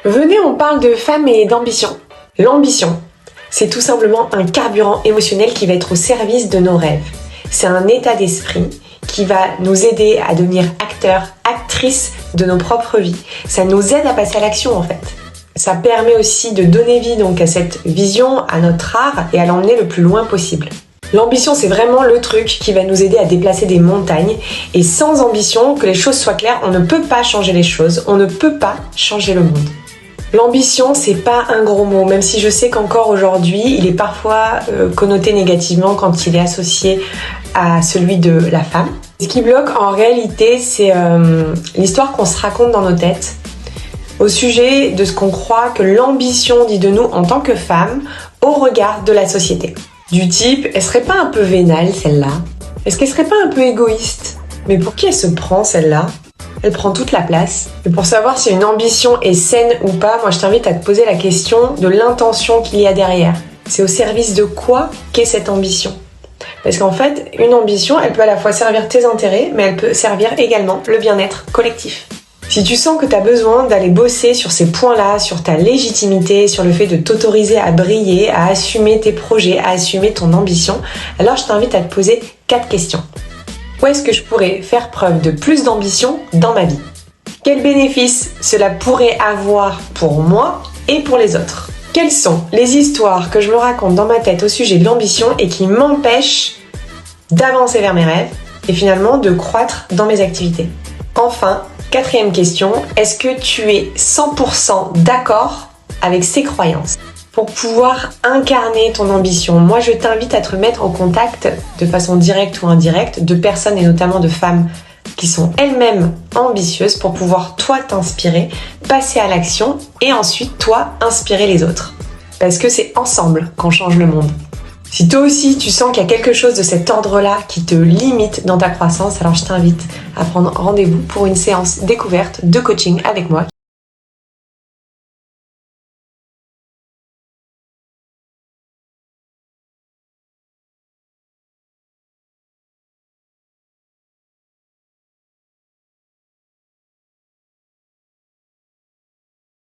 Venez, on parle de femmes et d'ambition. L'ambition, c'est tout simplement un carburant émotionnel qui va être au service de nos rêves. C'est un état d'esprit qui va nous aider à devenir acteurs, actrices de nos propres vies. Ça nous aide à passer à l'action en fait. Ça permet aussi de donner vie donc à cette vision, à notre art et à l'emmener le plus loin possible. L'ambition, c'est vraiment le truc qui va nous aider à déplacer des montagnes. Et sans ambition, que les choses soient claires, on ne peut pas changer les choses, on ne peut pas changer le monde. L'ambition, c'est pas un gros mot, même si je sais qu'encore aujourd'hui, il est parfois connoté négativement quand il est associé à celui de la femme. Ce qui bloque en réalité, c'est l'histoire qu'on se raconte dans nos têtes au sujet de ce qu'on croit que l'ambition dit de nous en tant que femme au regard de la société. Du type, elle serait pas un peu vénale celle-là? Est-ce qu'elle serait pas un peu égoïste? Mais pour qui elle se prend celle-là? Elle prend toute la place. Et pour savoir si une ambition est saine ou pas, moi je t'invite à te poser la question de l'intention qu'il y a derrière. C'est au service de quoi qu'est cette ambition? Parce qu'en fait, une ambition, elle peut à la fois servir tes intérêts, mais elle peut servir également le bien-être collectif. Si tu sens que tu as besoin d'aller bosser sur ces points-là, sur ta légitimité, sur le fait de t'autoriser à briller, à assumer tes projets, à assumer ton ambition, alors je t'invite à te poser 4 questions. Où est-ce que je pourrais faire preuve de plus d'ambition dans ma vie? Quels bénéfices cela pourrait avoir pour moi et pour les autres? Quelles sont les histoires que je me raconte dans ma tête au sujet de l'ambition et qui m'empêchent d'avancer vers mes rêves et finalement de croître dans mes activités? Enfin, 4e question, est-ce que tu es 100% d'accord avec ces croyances? Pour pouvoir incarner ton ambition, moi je t'invite à te mettre en contact de façon directe ou indirecte de personnes et notamment de femmes qui sont elles-mêmes ambitieuses pour pouvoir toi t'inspirer, passer à l'action et ensuite toi inspirer les autres. Parce que c'est ensemble qu'on change le monde. Si toi aussi tu sens qu'il y a quelque chose de cet ordre-là qui te limite dans ta croissance, alors je t'invite à prendre rendez-vous pour une séance découverte de coaching avec moi